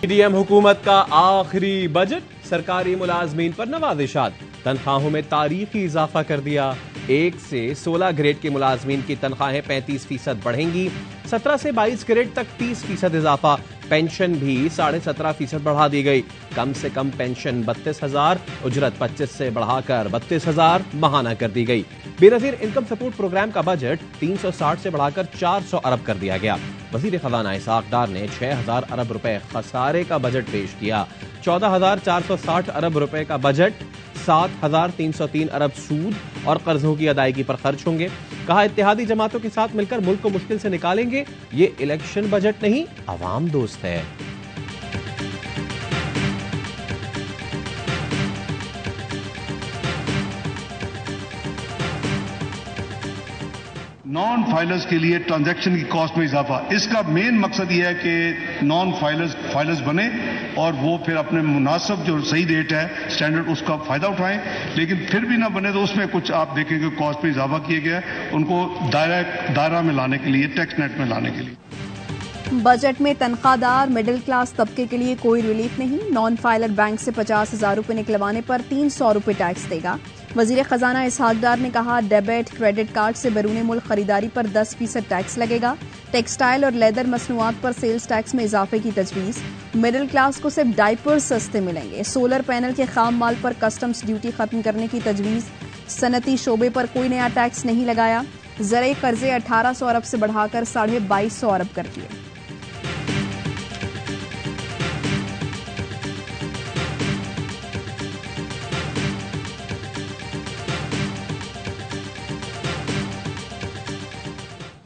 PDM हुकूमत का आखिरी बजट, सरकारी मुलाजमीन पर नवाजिशात, तनख्वाहों में तारीखी इजाफा कर दिया। 1 से 16 ग्रेड के मुलाजमीन की तनख्वाहें 35% बढ़ेंगी। 17 से 22 ग्रेड तक 30% इजाफा। पेंशन भी 17.5% बढ़ा दी गई। कम से कम पेंशन 32,000, उजरत 25 से बढ़ाकर 32,000 माहाना कर दी गई। बेनजीर इनकम सपोर्ट प्रोग्राम का बजट 360 से बढ़ाकर 400 अरब कर दिया गया। वजीर खजाना इसहाक डार ने 6,000 अरब रुपए खसारे का बजट पेश किया। 14,460 अरब रुपए का बजट 7,303 अरब सूद और कर्जों की अदायगी पर खर्च होंगे। कहा, इत्तेहादी जमातों के साथ मिलकर मुल्क को मुश्किल से निकालेंगे। ये इलेक्शन बजट नहीं, अवाम दोस्त है। नॉन फाइलर्स के लिए ट्रांजैक्शन की कॉस्ट में इजाफा, इसका मेन मकसद यह है कि नॉन फाइलर्स बने और वो फिर अपने मुनासिब जो सही रेट है स्टैंडर्ड उसका फायदा उठाएं। लेकिन फिर भी ना बने तो उसमें कुछ आप देखेंगे कॉस्ट में इजाफा किया गया है, उनको दायरा में लाने के लिए, टैक्स नेट में लाने के लिए। बजट में तनख्वाहदार मिडिल क्लास तबके के लिए कोई रिलीफ नहीं। नॉन फाइलर बैंक से 50,000 रुपए निकलवाने पर 300 रुपए टैक्स देगा। वजीर खजाना इसहाक डार ने कहा, डेबिट क्रेडिट कार्ड से बैरून मुल्क खरीदारी पर 10% टैक्स लगेगा। टेक्सटाइल और लेदर मसनूआत पर सेल्स टैक्स में इजाफे की तजवीज़। मिडिल क्लास को सिर्फ डायपर सस्ते मिलेंगे। सोलर पैनल के खाम माल पर कस्टम्स ड्यूटी खत्म करने की तजवीज़। सनती शोबे पर कोई नया टैक्स नहीं लगाया। ज़राए कर्जे 1800 अरब से बढ़ाकर 2250 अरब कर दिए।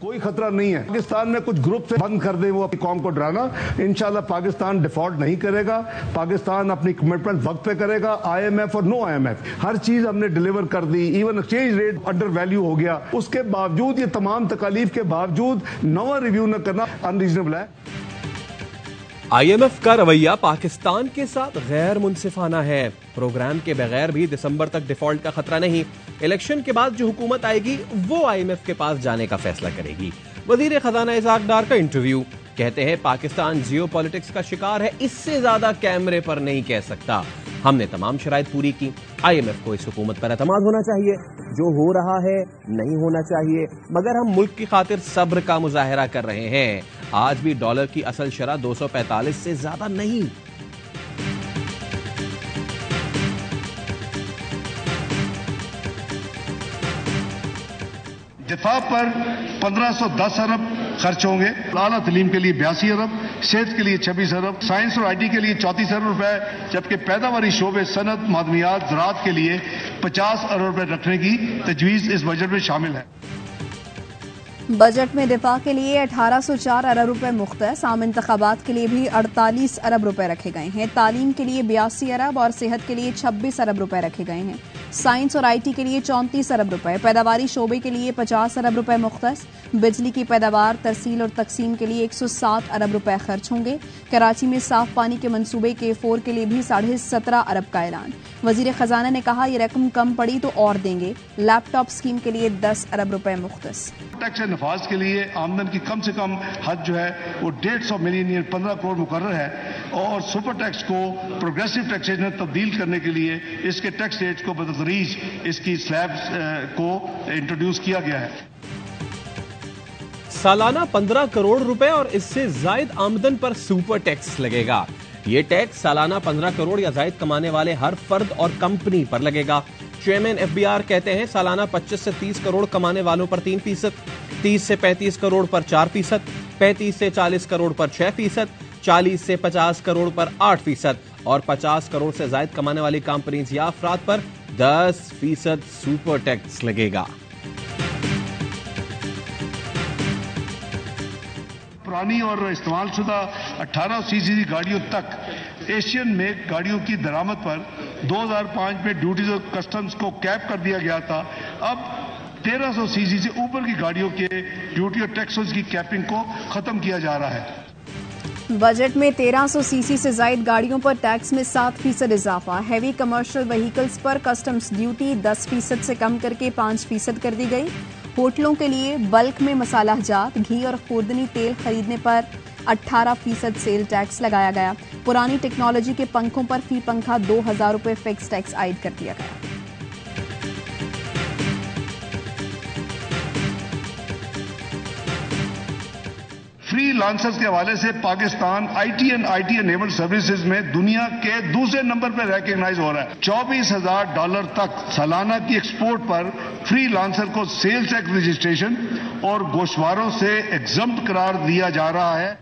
कोई खतरा नहीं है। पाकिस्तान में कुछ ग्रुप से बंद कर दे वो अपनी कौम को डराना। इंशाल्लाह पाकिस्तान डिफॉल्ट नहीं करेगा। पाकिस्तान अपनी कमिटमेंट वक्त पे करेगा। IMF और नो IMF हर चीज हमने डिलीवर कर दी। Even exchange rate under value हो गया। उसके बावजूद, ये तमाम तकालीफ के बावजूद नवा रिव्यू न करना अनरीजनेबल है। IMF का रवैया पाकिस्तान के साथ गैर मुनसिफाना है। प्रोग्राम के बगैर भी दिसंबर तक डिफॉल्ट का खतरा नहीं। इलेक्शन के बाद जो हुकूमत आएगी वो IMF के पास जाने का फैसला करेगी। वजीर खजाना इसहाक डार का इंटरव्यू, कहते हैं पाकिस्तान जियोपॉलिटिक्स का शिकार है, इससे ज्यादा कैमरे पर नहीं कह सकता। हमने तमाम शराइत पूरी की। IMF को इस हुकूमत पर एतमाद होना चाहिए। जो हो रहा है नहीं होना चाहिए, मगर हम मुल्क की खातिर सब्र का मुजाहरा कर रहे हैं। आज भी डॉलर की असल शरह 245 से ज्यादा नहीं। दिफा पर 1510 अरब खर्च होंगे। आला तलीम के लिए 82 अरब, सेहत के लिए 26 अरब, साइंस और IT के लिए 34 अरब रुपए, जबकि पैदावारी शोबे, सनत, मादनियात, ज़राअत के लिए 50 अरब रुपए रखने की तजवीज़ इस बजट में शामिल है। बजट में दिफा के लिए 1804 अरब रुपए मुख्तस। आम इंतखाबात के लिए भी 48 अरब रुपए रखे गए हैं। तालीम के लिए 82 अरब और सेहत के लिए 26 अरब रुपए रखे गए हैं। साइंस और IT के लिए 34 अरब रुपए। पैदावारी शोबे के लिए 50 अरब रुपए मुख्तस। बिजली की पैदावार, तरसील और तकसीम के लिए 107 अरब रुपए खर्च होंगे। कराची में साफ पानी के मंसूबे K4 के लिए भी 17.5 अरब का ऐलान। वजीर खजाना ने कहा, ये रकम कम पड़ी तो और देंगे। लैपटॉप स्कीम के लिए 10 अरब रुपए मुख्तस। टैक्स नफाज के लिए आमदन की कम से कम हद जो है वो 150 मिलियन 15 करोड़ मुकर्रर है। और सुपर टैक्स को प्रोग्रेसिव टैक्सेशन में तब्दील करने के लिए इसके टैक्स रेट को बतदरीज इसकी स्लैब्स को इंट्रोड्यूस किया गया है। सालाना 15 करोड़ रुपए और इससे जायद आमदन पर सुपर टैक्स लगेगा। ये टैक्स सालाना 15 करोड़ या जायद कमाने वाले हर फर्द और कंपनी पर लगेगा। चेयरमैन FBR कहते हैं, सालाना 25 से 30 करोड़ कमाने वालों पर 3%, 30 से 35 करोड़ पर 4%, 35 से 40 करोड़ पर 6%, 40 से 50 करोड़ पर 8% और 50 करोड़ से जायद कमाने वाली कंपनीज या अफराद पर 10% सुपर टैक्स लगेगा। पुरानी और इस्तेमाल शुदा 18 सीसी गाड़ियों तक एशियन मेक गाड़ियों की दरामद पर 2005 में ड्यूटीज और कस्टम्स को कैप कर दिया गया था। अब 1300 सीसी से ऊपर की गाड़ियों के ड्यूटी और टैक्सेस की कैपिंग को खत्म किया जा रहा है। बजट में 1300 सीसी से जायद गाड़ियों पर टैक्स में 7% इजाफा। हैवी कमर्शियल व्हीकल्स पर कस्टम्स ड्यूटी 10% से कम करके 5% कर दी गई। होटलों के लिए बल्क में मसाला जात, घी और खुर्दनी तेल खरीदने पर 18% सेल टैक्स लगाया गया। पुरानी टेक्नोलॉजी के पंखों पर फी पंखा 2000 रुपए फिक्स टैक्स आयद कर दिया गया। फ्री लांसर्स के हवाले से Pakistan IT and IT enabled services में दुनिया के दूसरे नंबर पर रिकॉग्नाइज हो रहा है। $24,000 तक सालाना की एक्सपोर्ट पर फ्री लांसर को सेल्स टैक्स रजिस्ट्रेशन और गोशवारों से एग्जम्प्ट करार दिया जा रहा है।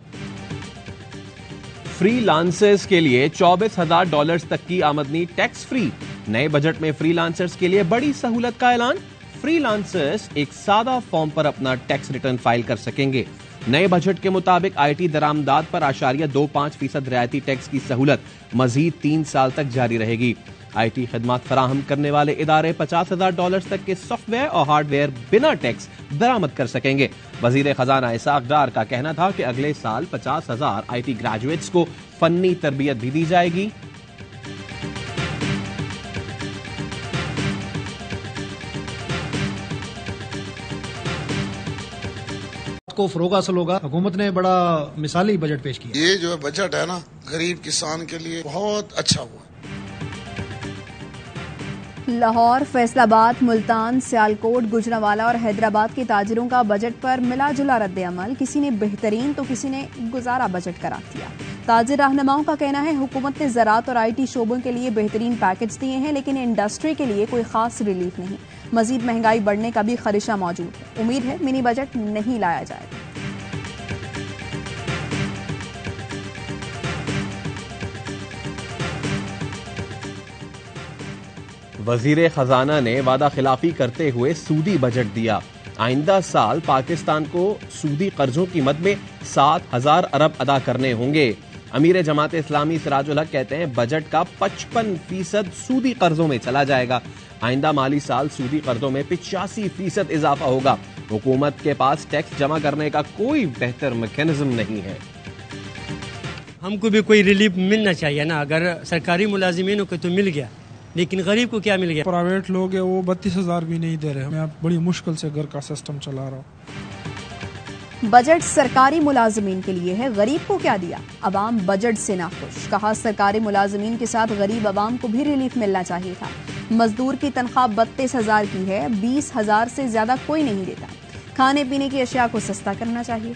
फ्री लांसर्स के लिए $24,000 तक की आमदनी टैक्स फ्री। नए बजट में फ्री लांसर्स के लिए बड़ी सहूलत का ऐलान। फ्री लांसर्स एक सादा फॉर्म पर अपना टैक्स रिटर्न फाइल कर सकेंगे। नए बजट के मुताबिक आईटी दरामदाद पर 0.25% रियायती टैक्स की सहूलत मजीद 3 साल तक जारी रहेगी। आईटी खदमात फराहम करने वाले इदारे $50,000 तक के सॉफ्टवेयर और हार्डवेयर बिना टैक्स दरामद कर सकेंगे। वजीर खजाना इसाक डार का कहना था कि अगले साल 50,000 आईटी ग्रेजुएट्स को फन्नी तरबियत भी दी जाएगी। को फरोग हासिल होगा। हुकूमत ने बड़ा मिसाली बजट पेश किया। ये जो बजट है ना, गरीब किसान के लिए बहुत अच्छा हुआ। लाहौर, फैसलाबाद, मुल्तान, सियालकोट, गुजरांवाला और हैदराबाद के ताजिरों का बजट पर मिला जुला रद्द अमल। किसी ने बेहतरीन तो किसी ने गुजारा बजट करार दिया। ताजिर रहनुमाओं का कहना है हुकूमत ने ज़राअत और आईटी शोबों के लिए बेहतरीन पैकेज दिए हैं, लेकिन इंडस्ट्री के लिए कोई खास रिलीफ नहीं। मजीद महंगाई बढ़ने का भी खदशा मौजूद है। उम्मीद है मिनी बजट नहीं लाया जाएगा। वजीर खजाना ने वादा खिलाफी करते हुए सूदी बजट दिया। आइंदा साल पाकिस्तान को सूदी कर्जों की मद में 7,000 अरब अदा करने होंगे। अमीर जमात इस्लामी सिराजुल हक कहते हैं बजट का 55% सूदी कर्जों में चला जाएगा। आइंदा माली साल सूदी कर्जों में 85% इजाफा होगा। हुकूमत के पास टैक्स जमा करने का कोई बेहतर मैकेनिज्म नहीं है। हमको भी कोई रिलीफ मिलना चाहिए ना। अगर सरकारी मुलाजिमीनों को तो मिल गया, लेकिन गरीब को क्या मिल गया? प्राइवेट लोग है वो 32,000 भी नहीं दे रहे। मैं बड़ी मुश्किल से घर का सिस्टम चला रहा हूँ। बजट सरकारी मुलाजमीन के लिए है, गरीब को क्या दिया? अवाम बजट से नाखुश। कहा सरकारी मुलाजमीन के साथ गरीब अवाम को भी रिलीफ मिलना चाहिए था। मजदूर की तनख्वाह 32,000 की है, 20,000 से ज्यादा कोई नहीं देता। खाने पीने की अशिया को सस्ता करना चाहिए।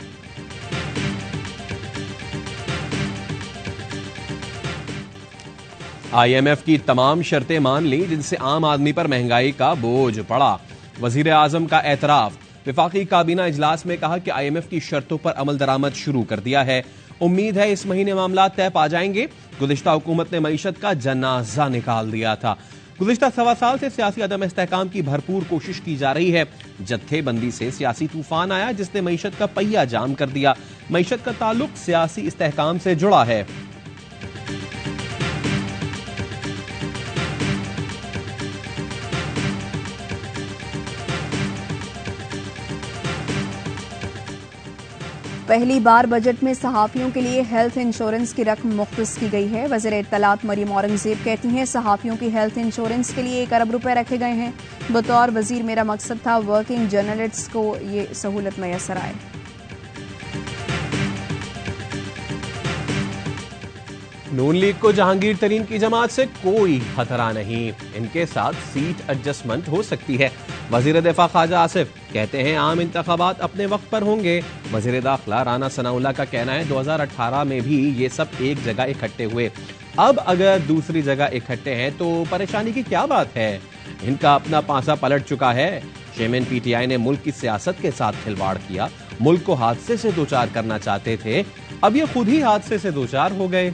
IMF की तमाम शर्तें मान ली जिनसे आम आदमी पर महंगाई का बोझ पड़ा। वजीर आजम का एतराफ। विफाकी काबीना इजलास में कहा कि IMF की शर्तों पर अमल दरामद शुरू कर दिया है। उम्मीद है इस महीने मामला तय पा जाएंगे। गुज़िश्ता हुकूमत ने मईशत का जनाजा निकाल दिया था। गुज़िश्ता 1.25 साल से सियासी अदम इस्तेहकाम की भरपूर कोशिश की जा रही है। जत्थेबंदी से सियासी तूफान आया जिसने मईशत का पहिया जाम कर दिया। मईशत का ताल्लुक सियासी इस्तेहकाम से जुड़ा है। पहली बार बजट में सहाफियों के लिए हेल्थ इंश्योरेंस की रकम मुख्तस की गई है। वज़ीर इत्तलात मरियम औरंगजेब कहती हैं सहाफियों की हेल्थ इंश्योरेंस के लिए 1 अरब रुपए रखे गए हैं। बतौर वजीर मेरा मकसद था वर्किंग जर्नलिस्ट्स को ये सहूलत मैसर आए। नून लीग को जहांगीर तरीन की जमात से कोई खतरा नहीं। इनके साथ सीट एडजस्टमेंट हो सकती है। वजीर दिफा ख्वाजा आसिफ कहते हैं आम इंतखाबात अपने वक्त पर होंगे। वजीर दाखिला राना सनाउल्लाह का कहना है 2018 में भी ये सब एक जगह इकट्ठे हुए। अब अगर दूसरी जगह इकट्ठे हैं तो परेशानी की क्या बात है? इनका अपना पासा पलट चुका है। चेयरमैन PTI ने मुल्क की सियासत के साथ खिलवाड़ किया। मुल्क को हादसे से दो चार करना चाहते थे, अब ये खुद ही हादसे से दो चार हो गए।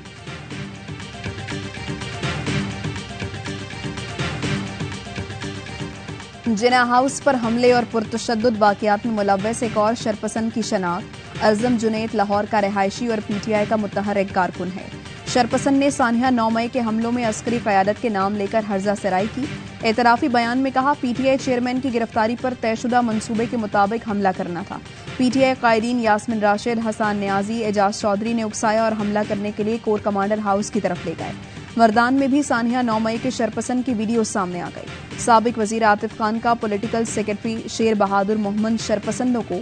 जिना हाउस पर हमले और पुरतशद्दुद वाक़यात में मुलव्वस एक और शरपसंद की शनाख्त। अज़म जुनैद लाहौर का रिहायशी और PTI का मुतहर्रिक कारकुन है। शरपसंद ने सानिया 9 मई के हमलों में अस्करी क़यादत के नाम लेकर हर्जा सराई की। एतराफ़ी बयान में कहा PTI चेयरमैन की गिरफ्तारी पर तयशुदा मंसूबे के मुताबिक हमला करना था। PTI कायदीन यास्मिन राशिद, हसन न्याजी, एजाज चौधरी ने उकसाया और हमला करने के लिए कोर कमांडर हाउस की तरफ ले गए। मर्दान में भी सानिया 9 मई के शरपसंद की वीडियो सामने आ गई। साबिक वजीर आतिफ खान का पॉलिटिकल सेक्रेटरी शेर बहादुर मोहम्मद शरपसंदों को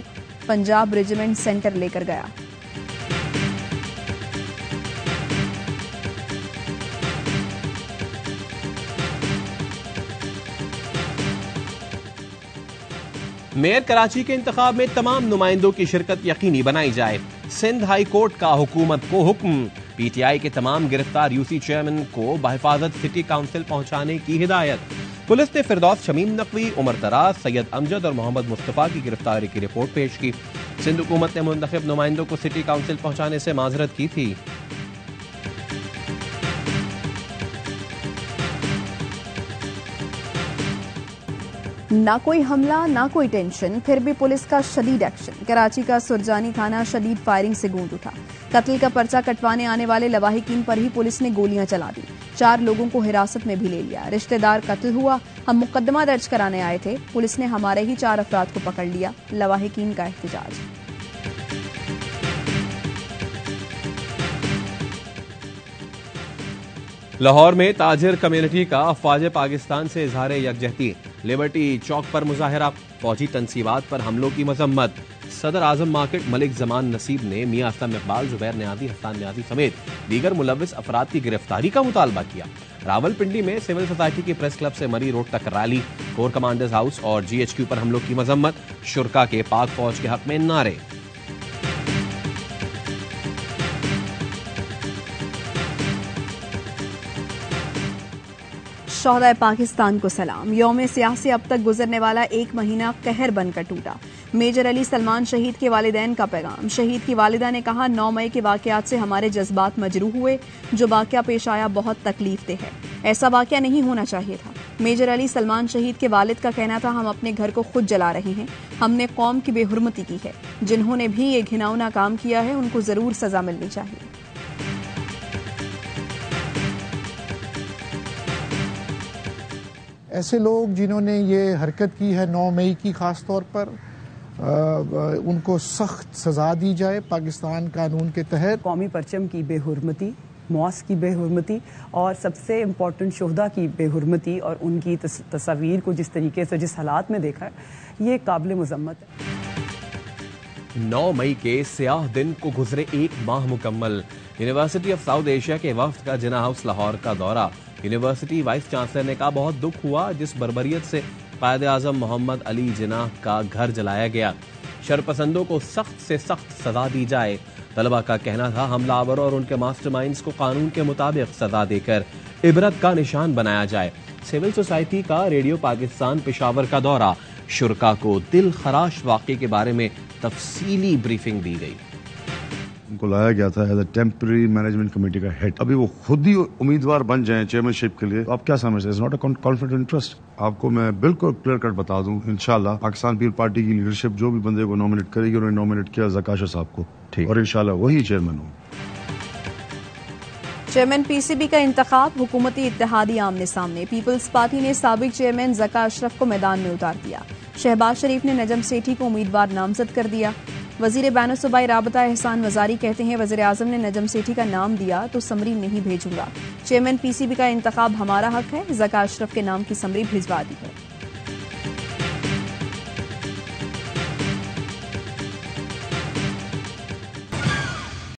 पंजाब रेजिमेंट सेंटर लेकर गया। मेयर कराची के इंतखाब में तमाम नुमाइंदों की शिरकत यकीनी बनाई जाए। सिंध हाई कोर्ट का हुकूमत को हुक्म। पीटीआई के तमाम गिरफ्तार यूसी चेयरमैन को बहिफाजत सिटी काउंसिल पहुंचाने की हिदायत। पुलिस ने फिरदौस शमीम नकवी, उमर दराज, सैयद अमजद और मोहम्मद मुस्तफा की गिरफ्तारी की रिपोर्ट पेश की। सिंध हुकूमत ने मुंतखब नुमाइंदों को सिटी काउंसिल पहुंचाने से माजरत की थी। ना कोई हमला ना कोई टेंशन, फिर भी पुलिस का शदीद एक्शन। कराची का सुरजानी थाना शदीद फायरिंग से गूंज उठा। कत्ल का पर्चा कटवाने आने वाले लवाहिकीन पर ही पुलिस ने गोलियां चला दी। 4 लोगों को हिरासत में भी ले लिया। रिश्तेदार कत्ल हुआ, हम मुकदमा दर्ज कराने आए थे, पुलिस ने हमारे ही 4 अफराद को पकड़ लिया। लवाहिकीन का एहतजाज। लाहौर में ताजिर कम्युनिटी का अफवाज पाकिस्तान से इजहार यकजहती। लिबर्टी चौक पर मुजाहरा। फौजी तनसीबात पर हमलों की मजम्मत। सदर आजम मार्केट मलिक जमान नसीब ने मियां असलम इकबाल, जुबैर न्याजी, हसन न्याजी समेत दीगर मुलविस अफराद की गिरफ्तारी का मुतालबा किया। रावलपिंडी में सिविल सोसाइटी की प्रेस क्लब से मरी रोड तक रैली। कोर कमांडर्स हाउस और GHQ पर हमलों की मजम्मत। शुरका के पाक फौज के हक में नारे। शोहदाए पाकिस्तान को सलाम। यौम सियाह से अब तक गुजरने वाला 1 महीना कहर बनकर टूटा। मेजर अली सलमान शहीद के वालिदैन का पैगाम। शहीद की वालिदा ने कहा, 9 मई के वाकयात से हमारे जज्बात मजरूह हुए। जो वाकया पेश आया बहुत तकलीफ दे है। ऐसा वाकया नहीं होना चाहिए था। मेजर अली सलमान शहीद के वालिद का कहना था, हम अपने घर को खुद जला रहे हैं। हमने कौम की बेहुरमती की है। जिन्होंने भी ये घिनौना काम किया है उनको जरूर सजा मिलनी चाहिए। ऐसे लोग जिन्होंने ये हरकत की है 9 मई की खास तौर पर, उनको सख्त सजा दी जाए पाकिस्तान कानून के तहत। कौमी परचम की बेहुरमती, मौस की बेहुरमती और सबसे इम्पोर्टेंट शोहदा की बेहुरमती और उनकी तस्वीर को जिस तरीके से जिस हालात में देखा है, ये काबिल मजम्मत है। 9 मई के स्याह दिन को गुजरे 1 माह मुकम्मल। यूनिवर्सिटी ऑफ साउथ एशिया के वफ्द का जिना हाउस लाहौर का दौरा। यूनिवर्सिटी वाइस चांसलर ने कहा, बहुत दुख हुआ जिस बर्बरियत से कायद आजम मोहम्मद अली जिनाह का घर जलाया गया। शरपसंदों को सख्त से सख्त सजा दी जाए। तलबा का कहना था, हमलावरों और उनके मास्टरमाइंड्स को कानून के मुताबिक सजा देकर इबरत का निशान बनाया जाए। सिविल सोसाइटी का रेडियो पाकिस्तान पेशावर का दौरा। शुरका को दिल खराश वाक़े के बारे में तफसीली ब्रीफिंग दी गई। उनको लाया गया था as a temporary management committee का हेड। अभी वो खुद ही उम्मीदवार बन जाएं चेयरमैनशिप के लिए, आप क्या समझते हैं? It's not a conflict of interest. आपको मैं बिल्कुल क्लियर कट बता दूं, इंशाल्लाह पाकिस्तान पीपल पार्टी की लीडरशिप जो भी बंदे को नॉमिनेट करेगी, उन्होंने नॉमिनेट किया ज़काशा साहब को, ठीक, और इंशाल्लाह वही चेयरमैन हो। चेयरमैन PCB का इंतखाब, हुकूमती इत्तेहादी आमने सामने। पीपल्स पार्टी ने साबिक चेयरमैन ज़का अशरफ को मैदान में उतार दिया। शहबाज शरीफ ने नजम सेठी को उम्मीदवार नामजद कर दिया। वजीर बैन सूबाई राबता एहसान वजारी कहते हैं, वजीर आजम ने नजम सेठी का नाम दिया तो समरी नहीं भेजूंगा। चेयरमैन PCB का इंतखाब हमारा हक है, ज़का अशरफ के नाम की समरी भिजवा दी है।